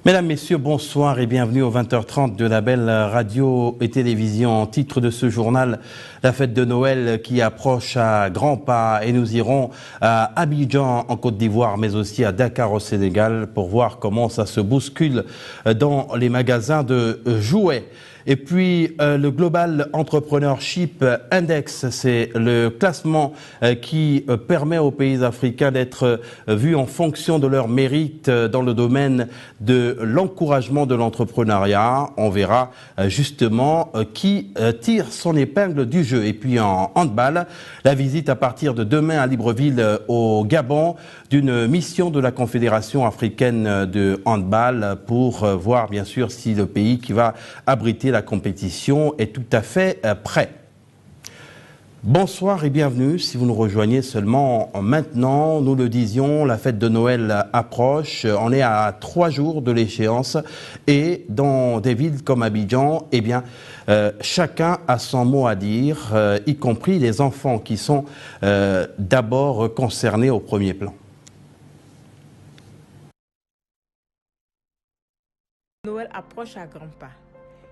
Mesdames, Messieurs, bonsoir et bienvenue au 20h30 de la belle radio et télévision. En titre de ce journal, la fête de Noël qui approche à grands pas et nous irons à Abidjan en Côte d'Ivoire mais aussi à Dakar au Sénégal pour voir comment ça se bouscule dans les magasins de jouets. Et puis le Global Entrepreneurship Index, c'est le classement qui permet aux pays africains d'être vus en fonction de leur mérite dans le domaine de l'encouragement de l'entrepreneuriat. On verra justement qui tire son épingle du jeu. Et puis en handball, la visite à partir de demain à Libreville au Gabon d'une mission de la Confédération africaine de handball pour voir bien sûr si le pays qui va abriter la compétition est tout à fait prêt. Bonsoir et bienvenue. Si vous nous rejoignez seulement maintenant, nous le disions, la fête de Noël approche. On est à 3 jours de l'échéance et dans des villes comme Abidjan, eh bien, chacun a son mot à dire, y compris les enfants qui sont d'abord concernés au premier plan. Noël approche à grands pas.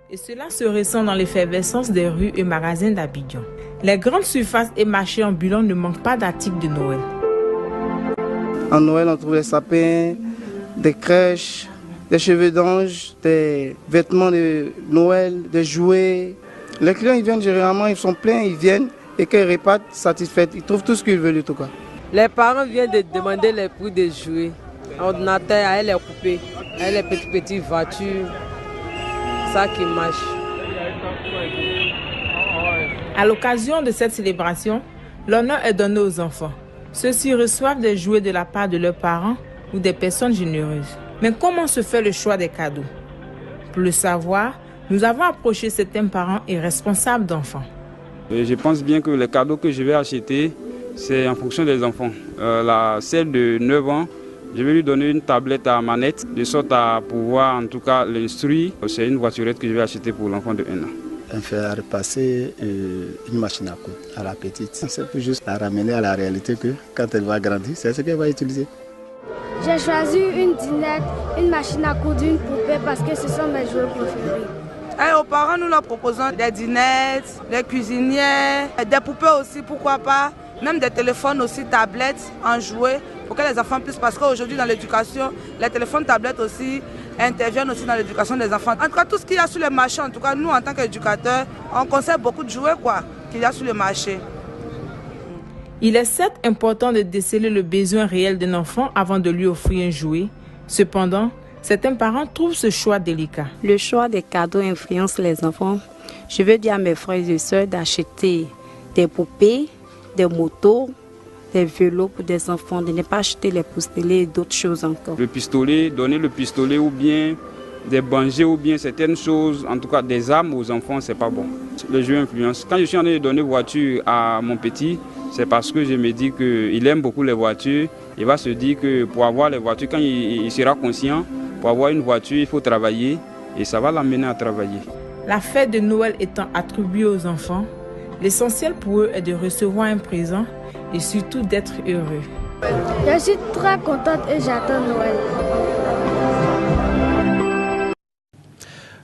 Et cela se ressent dans l'effervescence des rues et magasins d'Abidjan. Les grandes surfaces et marchés ambulants ne manquent pas d'articles de Noël. En Noël, on trouve des sapins, des crèches, des cheveux d'ange, des vêtements de Noël, des jouets. Les clients, ils viennent généralement, ils sont pleins, ils viennent et quand ils repartent satisfaits, ils trouvent tout ce qu'ils veulent en tout cas. Les parents viennent de demander les prix des jouets. Ordinateur, les poupées, les petites voitures. Ça qui marche. À l'occasion de cette célébration, l'honneur est donné aux enfants. Ceux-ci reçoivent des jouets de la part de leurs parents ou des personnes généreuses. Mais comment se fait le choix des cadeaux? Pour le savoir, nous avons approché certains parents et responsables d'enfants. Je pense bien que les cadeaux que je vais acheter, c'est en fonction des enfants. Celle de 9 ans, je vais lui donner une tablette à manette, de sorte à pouvoir en tout cas l'instruire. C'est une voiturette que je vais acheter pour l'enfant de 1 an. On fait repasser une machine à coudre à la petite. C'est pour juste la ramener à la réalité que quand elle va grandir, c'est ce qu'elle va utiliser. J'ai choisi une dinette, une machine à coudre, une poupée parce que ce sont mes jouets préférés. Aux parents, nous leur proposons des dinettes, des cuisinières, des poupées aussi, pourquoi pas, même des téléphones aussi, tablettes en jouets. Pour que les enfants puissent, parce qu'aujourd'hui dans l'éducation, les téléphones, tablettes aussi interviennent aussi dans l'éducation des enfants. En tout cas, tout ce qu'il y a sur le marché, en tout cas, nous en tant qu'éducateurs, on conseille beaucoup de jouets qu'il y a sur le marché. Il est certes important de déceler le besoin réel d'un enfant avant de lui offrir un jouet. Cependant, certains parents trouvent ce choix délicat. Le choix des cadeaux influence les enfants. Je veux dire à mes frères et sœurs d'acheter des poupées, des motos, des vélos pour des enfants, de ne pas acheter les pistolets et d'autres choses encore. Le pistolet, donner le pistolet ou bien des bangers ou bien certaines choses, en tout cas des armes aux enfants, c'est pas bon. Le jeu influence. Quand je suis en train de donner voiture à mon petit, c'est parce que je me dis qu'il aime beaucoup les voitures. Il va se dire que pour avoir les voitures, quand il sera conscient, pour avoir une voiture, il faut travailler et ça va l'amener à travailler. La fête de Noël étant attribuée aux enfants, l'essentiel pour eux est de recevoir un présent et surtout d'être heureux. Je suis très contente et j'attends Noël.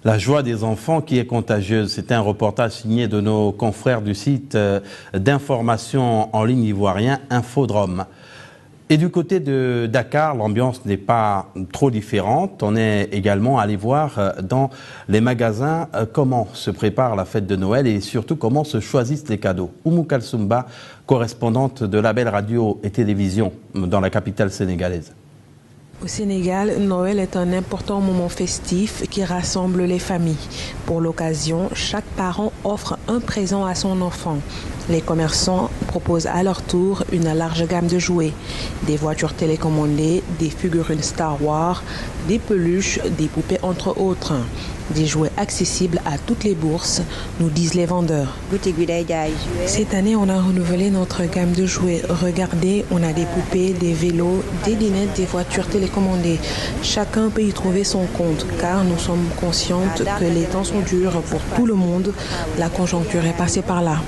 La joie des enfants qui est contagieuse. C'est un reportage signé de nos confrères du site d'information en ligne ivoirien Infodrome. Et du côté de Dakar, l'ambiance n'est pas trop différente. On est également allé voir dans les magasins comment se prépare la fête de Noël et surtout comment se choisissent les cadeaux. Oumou Kalsoumba, correspondante de la belle radio et télévision dans la capitale sénégalaise. Au Sénégal, Noël est un important moment festif qui rassemble les familles. Pour l'occasion, chaque parent offre un présent à son enfant. Les commerçants proposent à leur tour une large gamme de jouets, des voitures télécommandées, des figurines Star Wars, des peluches, des poupées entre autres. Des jouets accessibles à toutes les bourses, nous disent les vendeurs. Cette année, on a renouvelé notre gamme de jouets. Regardez, on a des poupées, des vélos, des dinettes, des voitures télécommandées. Chacun peut y trouver son compte, car nous sommes conscientes que les temps sont durs pour tout le monde. La conjoncture est passée par là.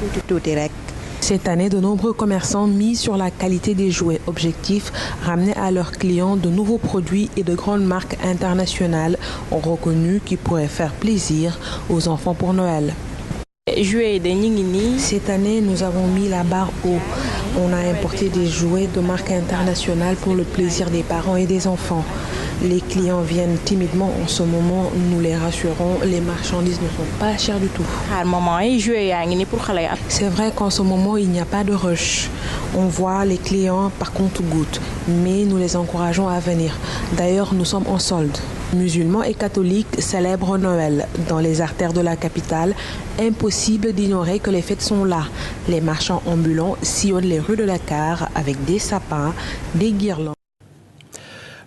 Cette année, de nombreux commerçants misent sur la qualité des jouets. Objectif, ramener à leurs clients de nouveaux produits et de grandes marques internationales reconnues qui pourraient faire plaisir aux enfants pour Noël. Cette année, nous avons mis la barre haut. On a importé des jouets de marques internationales pour le plaisir des parents et des enfants. Les clients viennent timidement en ce moment, nous les rassurons, les marchandises ne sont pas chères du tout. C'est vrai qu'en ce moment, il n'y a pas de rush. On voit les clients par compte-gouttes, mais nous les encourageons à venir. D'ailleurs, nous sommes en solde. Musulmans et catholiques célèbrent Noël. Dans les artères de la capitale, impossible d'ignorer que les fêtes sont là. Les marchands ambulants sillonnent les rues de Dakar avec des sapins, des guirlandes.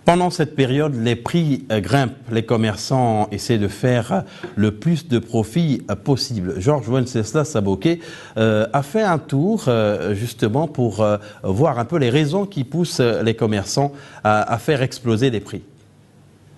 Pendant cette période, les prix grimpent. Les commerçants essaient de faire le plus de profit possible. Georges Wenceslas Aboké a fait un tour justement pour voir un peu les raisons qui poussent les commerçants à faire exploser les prix.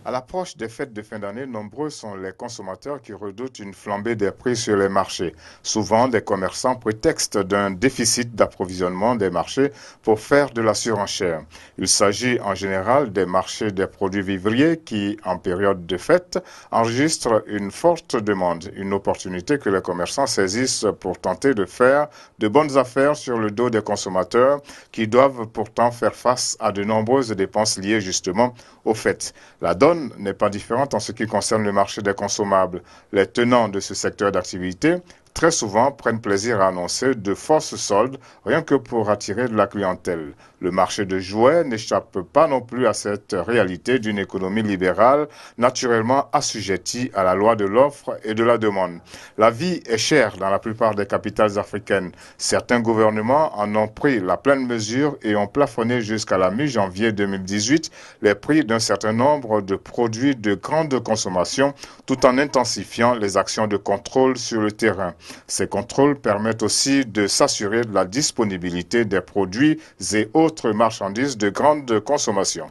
À l'approche des fêtes de fin d'année, nombreux sont les consommateurs qui redoutent une flambée des prix sur les marchés. Souvent, des commerçants prétextent d'un déficit d'approvisionnement des marchés pour faire de la surenchère. Il s'agit en général des marchés des produits vivriers qui, en période de fête, enregistrent une forte demande. Une opportunité que les commerçants saisissent pour tenter de faire de bonnes affaires sur le dos des consommateurs qui doivent pourtant faire face à de nombreuses dépenses liées justement aux fêtes. La donne n'est pas différente en ce qui concerne le marché des consommables. Les tenants de ce secteur d'activité très souvent prennent plaisir à annoncer de forces soldes rien que pour attirer de la clientèle. Le marché de jouets n'échappe pas non plus à cette réalité d'une économie libérale naturellement assujettie à la loi de l'offre et de la demande. La vie est chère dans la plupart des capitales africaines. Certains gouvernements en ont pris la pleine mesure et ont plafonné jusqu'à la mi-janvier 2018 les prix d'un certain nombre de produits de grande consommation tout en intensifiant les actions de contrôle sur le terrain. Ces contrôles permettent aussi de s'assurer de la disponibilité des produits et autres marchandises de grande consommation.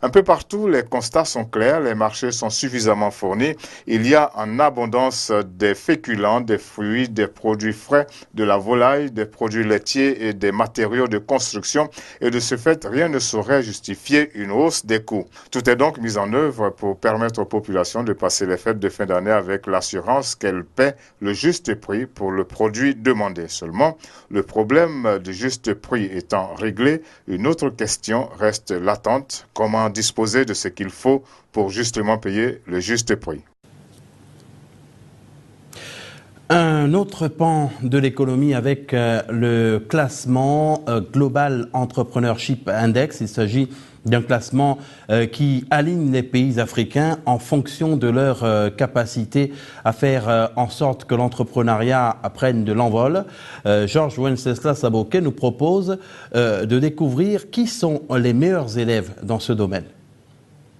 Un peu partout, les constats sont clairs, les marchés sont suffisamment fournis. Il y a en abondance des féculents, des fruits, des produits frais, de la volaille, des produits laitiers et des matériaux de construction. Et de ce fait, rien ne saurait justifier une hausse des coûts. Tout est donc mis en œuvre pour permettre aux populations de passer les fêtes de fin d'année avec l'assurance qu'elles paient le juste prix pour le produit demandé. Seulement, le problème du juste prix étant réglé, une autre question reste latente. Comment disposer de ce qu'il faut pour justement payer le juste prix? Un autre pan de l'économie avec le classement Global Entrepreneurship Index. Il s'agit d'un classement qui aligne les pays africains en fonction de leur capacité à faire en sorte que l'entrepreneuriat prenne de l'envol. Georges Wenceslas Aboké nous propose de découvrir qui sont les meilleurs élèves dans ce domaine.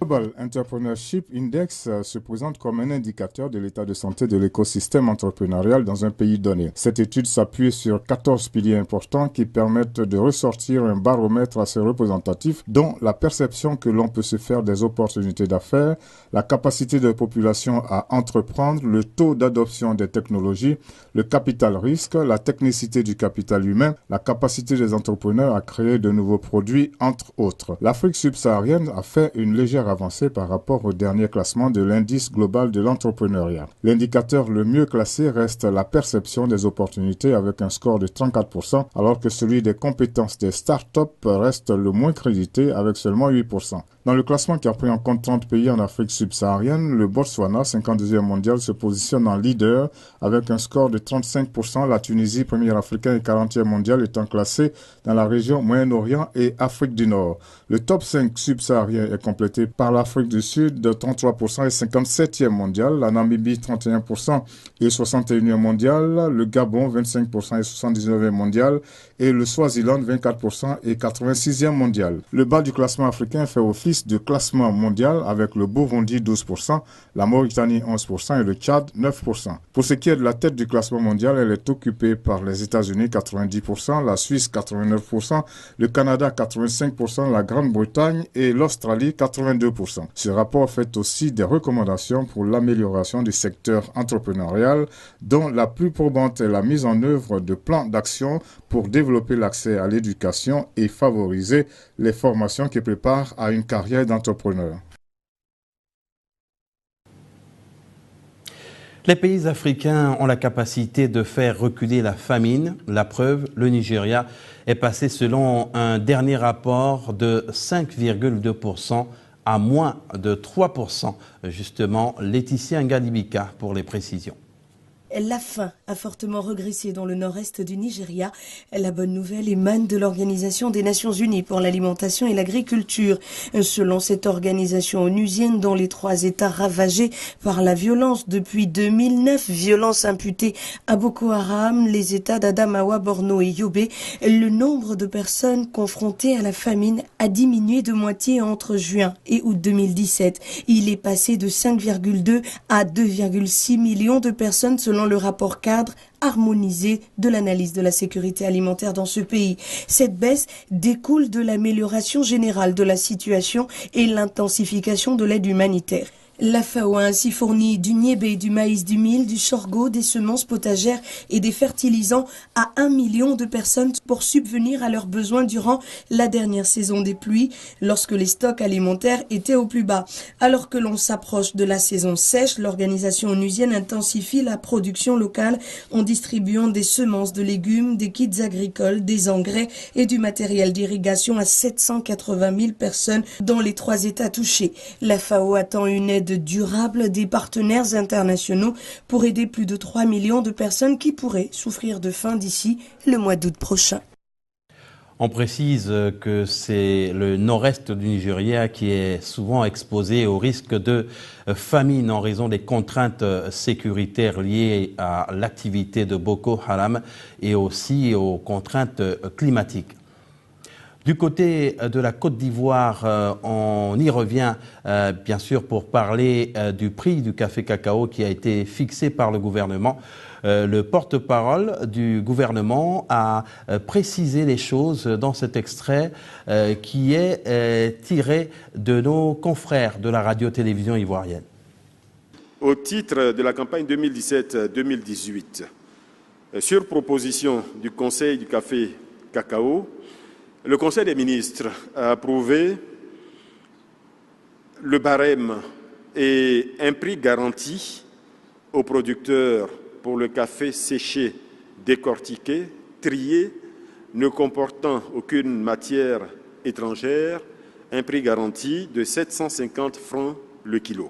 Global Entrepreneurship Index se présente comme un indicateur de l'état de santé de l'écosystème entrepreneurial dans un pays donné. Cette étude s'appuie sur 14 piliers importants qui permettent de ressortir un baromètre assez représentatif dont la perception que l'on peut se faire des opportunités d'affaires, la capacité de la population à entreprendre, le taux d'adoption des technologies, le capital risque, la technicité du capital humain, la capacité des entrepreneurs à créer de nouveaux produits, entre autres. L'Afrique subsaharienne a fait une légère avancée par rapport au dernier classement de l'indice global de l'entrepreneuriat. L'indicateur le mieux classé reste la perception des opportunités avec un score de 34%, alors que celui des compétences des startups reste le moins crédité avec seulement 8%. Dans le classement qui a pris en compte 30 pays en Afrique subsaharienne, le Botswana, 52e mondial, se positionne en leader avec un score de 35%. La Tunisie, premier africain et 40e mondial, étant classé dans la région Moyen-Orient et Afrique du Nord. Le top 5 subsaharien est complété par l'Afrique du Sud de 33% et 57e mondial, la Namibie 31% et 61e mondial, le Gabon 25% et 79e mondial et le Swaziland 24% et 86e mondial. Le bas du classement africain fait office de classement mondial avec le Burundi 12%, la Mauritanie 11% et le Tchad 9%. Pour ce qui est de la tête du classement mondial, elle est occupée par les États-Unis 90%, la Suisse 89%, le Canada 85%, la Grande-Bretagne et l'Australie 82%. 2%. Ce rapport fait aussi des recommandations pour l'amélioration du secteur entrepreneurial, dont la plus probante est la mise en œuvre de plans d'action pour développer l'accès à l'éducation et favoriser les formations qui préparent à une carrière d'entrepreneur. Les pays africains ont la capacité de faire reculer la famine. La preuve, le Nigeria est passé selon un dernier rapport de 5,2% à moins de 3%. Justement, Laetitia Ngalibika pour les précisions. La faim a fortement régressé dans le nord-est du Nigeria. La bonne nouvelle émane de l'Organisation des Nations Unies pour l'alimentation et l'agriculture. Selon cette organisation onusienne, dans les 3 États ravagés par la violence depuis 2009, violence imputée à Boko Haram, les États d'Adamawa, Borno et Yobe, le nombre de personnes confrontées à la famine a diminué de moitié entre juin et août 2017. Il est passé de 5,2 à 2,6 millions de personnes selon le rapport cadre harmonisé de l'analyse de la sécurité alimentaire dans ce pays. Cette baisse découle de l'amélioration générale de la situation et l'intensification de l'aide humanitaire. La FAO a ainsi fourni du niébé, du maïs, du mil, du sorgho, des semences potagères et des fertilisants à 1 million de personnes pour subvenir à leurs besoins durant la dernière saison des pluies, lorsque les stocks alimentaires étaient au plus bas. Alors que l'on s'approche de la saison sèche, l'organisation onusienne intensifie la production locale en distribuant des semences de légumes, des kits agricoles, des engrais et du matériel d'irrigation à 780 000 personnes dans les 3 États touchés. La FAO attend une aide durable des partenaires internationaux pour aider plus de 3 millions de personnes qui pourraient souffrir de faim d'ici le mois d'août prochain. On précise que c'est le nord-est du Nigeria qui est souvent exposé au risque de famine en raison des contraintes sécuritaires liées à l'activité de Boko Haram et aussi aux contraintes climatiques. Du côté de la Côte d'Ivoire, on y revient bien sûr pour parler du prix du café cacao qui a été fixé par le gouvernement. Le porte-parole du gouvernement a précisé les choses dans cet extrait qui est tiré de nos confrères de la radio-télévision ivoirienne. Au titre de la campagne 2017-2018, sur proposition du Conseil du café cacao, le Conseil des ministres a approuvé le barème et un prix garanti aux producteurs pour le café séché, décortiqué, trié, ne comportant aucune matière étrangère, un prix garanti de 750 francs le kilo.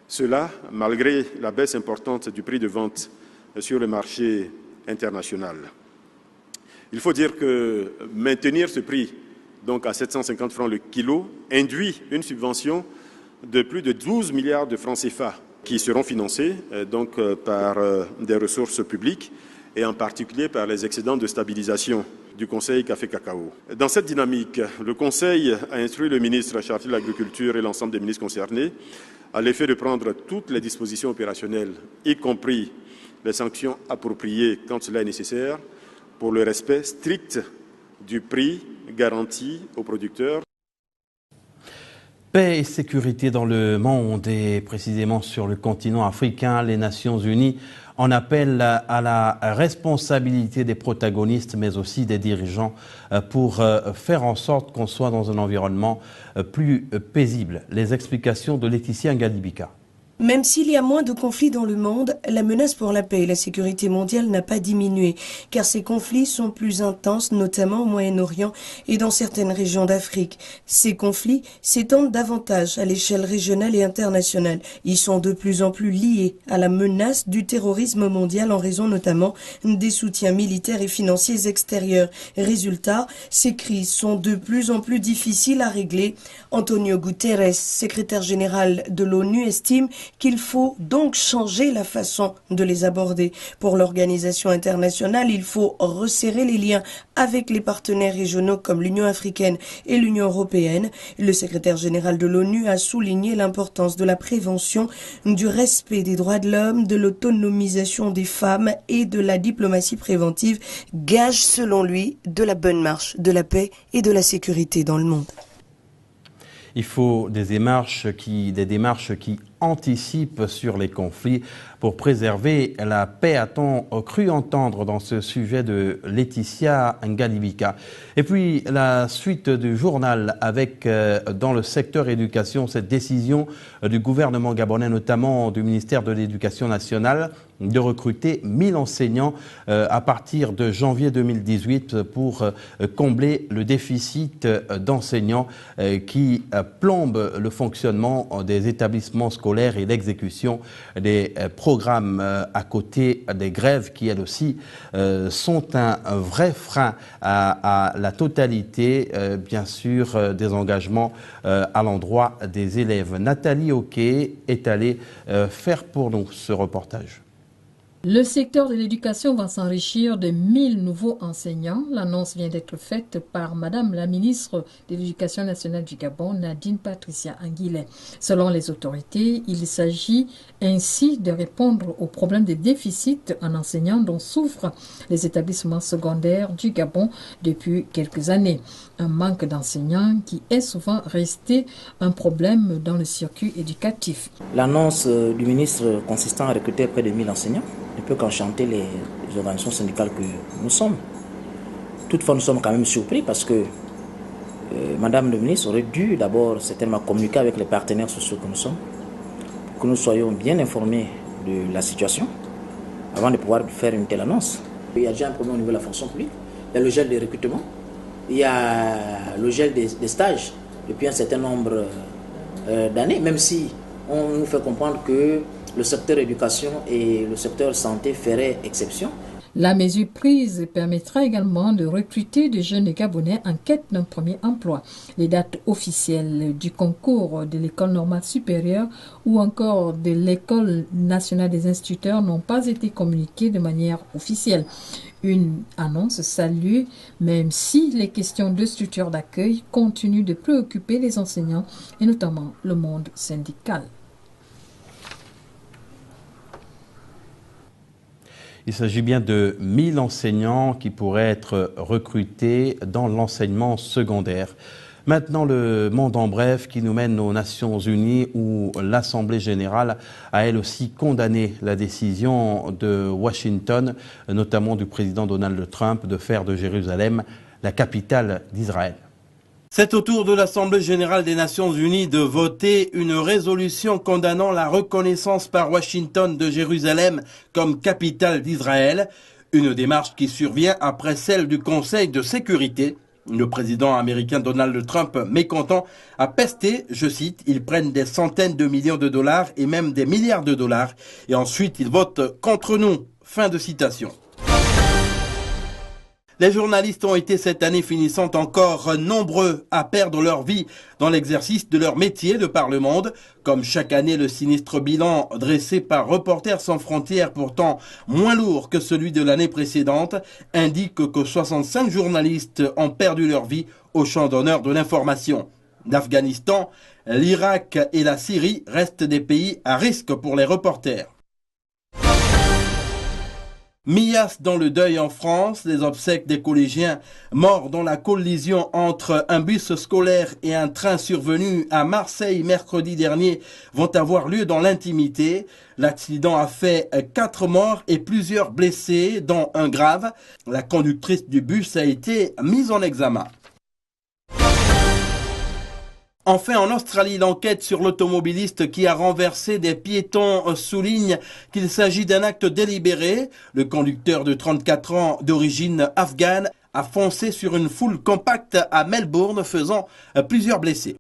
Cela, malgré la baisse importante du prix de vente sur le marché international. Il faut dire que maintenir ce prix donc à 750 francs le kilo induit une subvention de plus de 12 milliards de francs CFA qui seront financés donc par des ressources publiques et en particulier par les excédents de stabilisation du Conseil Café Cacao. Dans cette dynamique, le Conseil a instruit le ministre chargé de l'Agriculture et l'ensemble des ministres concernés à l'effet de prendre toutes les dispositions opérationnelles, y compris les sanctions appropriées quand cela est nécessaire, pour le respect strict du prix garanti aux producteurs. Paix et sécurité dans le monde et précisément sur le continent africain, les Nations Unies en appellent à la responsabilité des protagonistes mais aussi des dirigeants pour faire en sorte qu'on soit dans un environnement plus paisible. Les explications de Laetitia Ngalibika. Même s'il y a moins de conflits dans le monde, la menace pour la paix et la sécurité mondiale n'a pas diminué, car ces conflits sont plus intenses, notamment au Moyen-Orient et dans certaines régions d'Afrique. Ces conflits s'étendent davantage à l'échelle régionale et internationale. Ils sont de plus en plus liés à la menace du terrorisme mondial en raison notamment des soutiens militaires et financiers extérieurs. Résultat, ces crises sont de plus en plus difficiles à régler. Antonio Guterres, secrétaire général de l'ONU, estime qu'il faut donc changer la façon de les aborder. Pour l'organisation internationale, il faut resserrer les liens avec les partenaires régionaux comme l'Union africaine et l'Union européenne. Le secrétaire général de l'ONU a souligné l'importance de la prévention, du respect des droits de l'homme, de l'autonomisation des femmes et de la diplomatie préventive, gage selon lui de la bonne marche, de la paix et de la sécurité dans le monde. Il faut des démarches qui anticipent sur les conflits pour préserver la paix, a-t-on cru entendre dans ce sujet de Laetitia Ngalibika. Et puis la suite du journal avec, dans le secteur éducation, cette décision du gouvernement gabonais, notamment du ministère de l'Éducation nationale, de recruter 1000 enseignants à partir de janvier 2018 pour combler le déficit d'enseignants qui plombe le fonctionnement des établissements scolaires et l'exécution des programmes à côté des grèves qui, elles aussi, sont un vrai frein à la totalité, bien sûr, des engagements à l'endroit des élèves. Nathalie Oquet est allée faire pour nous ce reportage. Le secteur de l'éducation va s'enrichir de 1000 nouveaux enseignants. L'annonce vient d'être faite par Madame la ministre de l'Éducation nationale du Gabon, Nadine Patricia Anguillet. Selon les autorités, il s'agit ainsi de répondre au problème des déficits en enseignants dont souffrent les établissements secondaires du Gabon depuis quelques années. Un manque d'enseignants qui est souvent resté un problème dans le circuit éducatif. L'annonce du ministre consistant à recruter près de 1000 enseignants ne peut qu'enchanter les organisations syndicales que nous sommes. Toutefois, nous sommes quand même surpris parce que Madame le ministre aurait dû d'abord certainement communiquer avec les partenaires sociaux que nous sommes, pour que nous soyons bien informés de la situation avant de pouvoir faire une telle annonce. Il y a déjà un problème au niveau de la fonction publique, il y a le gel des recrutements, il y a le gel des stages depuis un certain nombre d'années, même si on nous fait comprendre que le secteur éducation et le secteur santé feraient exception. La mesure prise permettra également de recruter des jeunes Gabonais en quête d'un premier emploi. Les dates officielles du concours de l'école normale supérieure ou encore de l'école nationale des instituteurs n'ont pas été communiquées de manière officielle. Une annonce saluée, même si les questions de structure d'accueil continuent de préoccuper les enseignants et notamment le monde syndical. Il s'agit bien de 1000 enseignants qui pourraient être recrutés dans l'enseignement secondaire. Maintenant, le monde en bref qui nous mène aux Nations Unies où l'Assemblée générale a elle aussi condamné la décision de Washington, notamment du président Donald Trump, de faire de Jérusalem la capitale d'Israël. C'est au tour de l'Assemblée générale des Nations Unies de voter une résolution condamnant la reconnaissance par Washington de Jérusalem comme capitale d'Israël. Une démarche qui survient après celle du Conseil de sécurité. Le président américain Donald Trump, mécontent, a pesté, je cite, « Ils prennent des centaines de millions de dollars et même des milliards de dollars et ensuite ils votent contre nous ». Fin de citation. Les journalistes ont été cette année finissant encore nombreux à perdre leur vie dans l'exercice de leur métier de par le monde. Comme chaque année, le sinistre bilan dressé par Reporters sans frontières, pourtant moins lourd que celui de l'année précédente, indique que 65 journalistes ont perdu leur vie au champ d'honneur de l'information. L'Afghanistan, l'Irak et la Syrie restent des pays à risque pour les reporters. Mias dans le deuil en France, les obsèques des collégiens morts dans la collision entre un bus scolaire et un train survenu à Marseille mercredi dernier vont avoir lieu dans l'intimité. L'accident a fait 4 morts et plusieurs blessés, dont un grave. La conductrice du bus a été mise en examen. Enfin, en Australie, l'enquête sur l'automobiliste qui a renversé des piétons souligne qu'il s'agit d'un acte délibéré. Le conducteur de 34 ans d'origine afghane a foncé sur une foule compacte à Melbourne, faisant plusieurs blessés.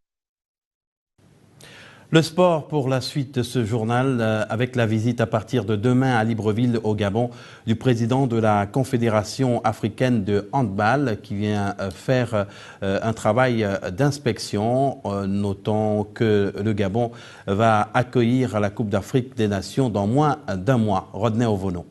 Le sport pour la suite de ce journal avec la visite à partir de demain à Libreville au Gabon du président de la Confédération africaine de handball qui vient faire un travail d'inspection. Notons que le Gabon va accueillir la Coupe d'Afrique des Nations dans moins d'un mois. Rodney Ovono.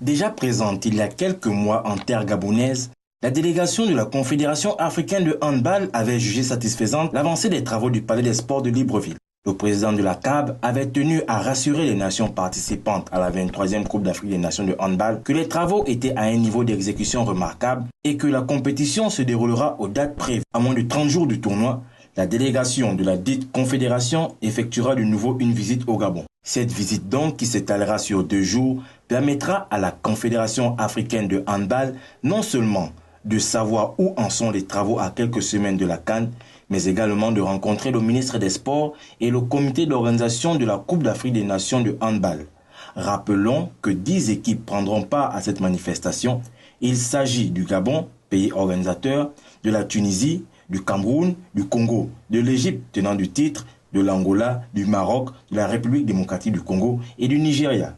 Déjà présente il y a quelques mois en terre gabonaise, la délégation de la Confédération africaine de handball avait jugé satisfaisante l'avancée des travaux du Palais des Sports de Libreville. Le président de la CAB avait tenu à rassurer les nations participantes à la 23e Coupe d'Afrique des Nations de handball que les travaux étaient à un niveau d'exécution remarquable et que la compétition se déroulera aux dates prévues. À moins de 30 jours du tournoi, la délégation de la dite confédération effectuera de nouveau une visite au Gabon. Cette visite donc, qui s'étalera sur 2 jours, permettra à la Confédération africaine de handball non seulement de savoir où en sont les travaux à quelques semaines de la CAN, mais également de rencontrer le ministre des Sports et le comité d'organisation de la Coupe d'Afrique des Nations de handball. Rappelons que 10 équipes prendront part à cette manifestation. Il s'agit du Gabon, pays organisateur, de la Tunisie, du Cameroun, du Congo, de l'Égypte, tenant du titre, de l'Angola, du Maroc, de la République démocratique du Congo et du Nigeria.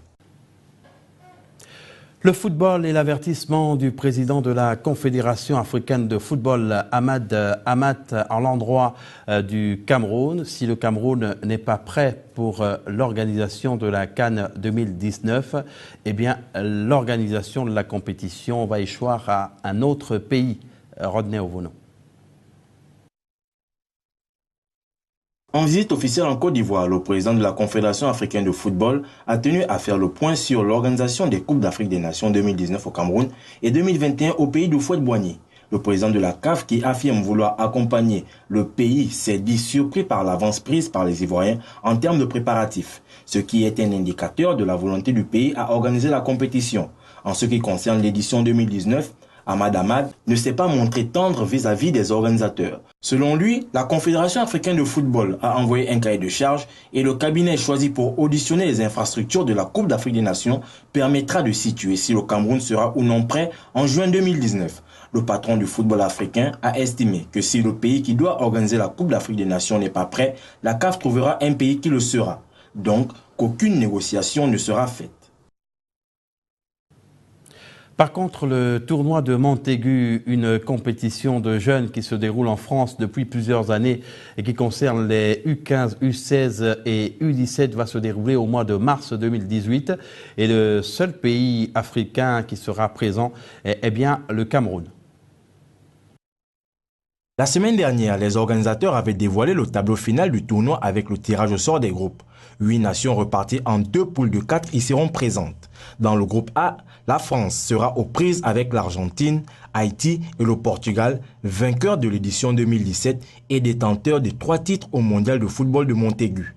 Le football et l'avertissement du président de la Confédération africaine de football, Ahmad Amat, à l'endroit du Cameroun. Si le Cameroun n'est pas prêt pour l'organisation de la CAN 2019, eh bien, l'organisation de la compétition va échoir à un autre pays. Rodney Ovono. En visite officielle en Côte d'Ivoire, le président de la Confédération africaine de football a tenu à faire le point sur l'organisation des Coupes d'Afrique des Nations 2019 au Cameroun et 2021 au pays d'Houphouët-Boigny. Le président de la CAF, qui affirme vouloir accompagner le pays, s'est dit surpris par l'avance prise par les Ivoiriens en termes de préparatifs, ce qui est un indicateur de la volonté du pays à organiser la compétition. En ce qui concerne l'édition 2019, Ahmad Ahmad ne s'est pas montré tendre vis-à-vis des organisateurs. Selon lui, la Confédération africaine de football a envoyé un cahier de charge et le cabinet choisi pour auditionner les infrastructures de la Coupe d'Afrique des Nations permettra de situer si le Cameroun sera ou non prêt en juin 2019. Le patron du football africain a estimé que si le pays qui doit organiser la Coupe d'Afrique des Nations n'est pas prêt, la CAF trouvera un pays qui le sera. Donc, qu'aucune négociation ne sera faite. Par contre, le tournoi de Montaigu, une compétition de jeunes qui se déroule en France depuis plusieurs années et qui concerne les U15, U16 et U17, va se dérouler au mois de mars 2018. Et le seul pays africain qui sera présent est bien le Cameroun. La semaine dernière, les organisateurs avaient dévoilé le tableau final du tournoi avec le tirage au sort des groupes. 8 nations reparties en 2 poules de 4 y seront présentes. Dans le groupe A, la France sera aux prises avec l'Argentine, Haïti et le Portugal, vainqueurs de l'édition 2017 et détenteurs de 3 titres au mondial de football de Montaigu.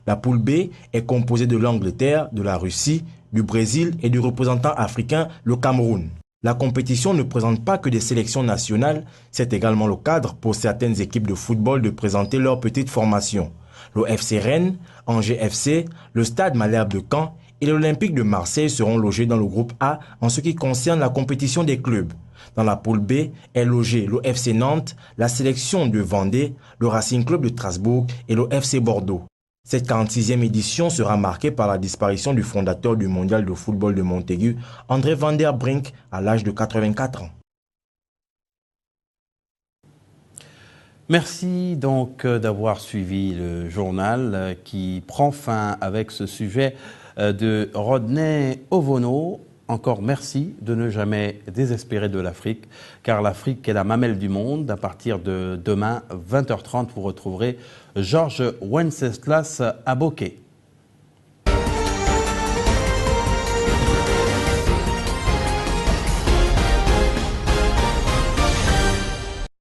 La poule B est composée de l'Angleterre, de la Russie, du Brésil et du représentant africain, le Cameroun. La compétition ne présente pas que des sélections nationales, c'est également le cadre pour certaines équipes de football de présenter leur petite formation. Le FC Rennes, Angers FC, le Stade Malherbe de Caen et l'Olympique de Marseille seront logés dans le groupe A en ce qui concerne la compétition des clubs. Dans la poule B est logé le FC Nantes, la sélection de Vendée, le Racing Club de Strasbourg et le FC Bordeaux. Cette 46e édition sera marquée par la disparition du fondateur du mondial de football de Montaigu, André van der Brink, à l'âge de 84 ans. Merci donc d'avoir suivi le journal qui prend fin avec ce sujet de Rodney Ovono. Encore merci de ne jamais désespérer de l'Afrique, car l'Afrique est la mamelle du monde. À partir de demain, 20h30, vous retrouverez Georges Wenceslas à Bokeh.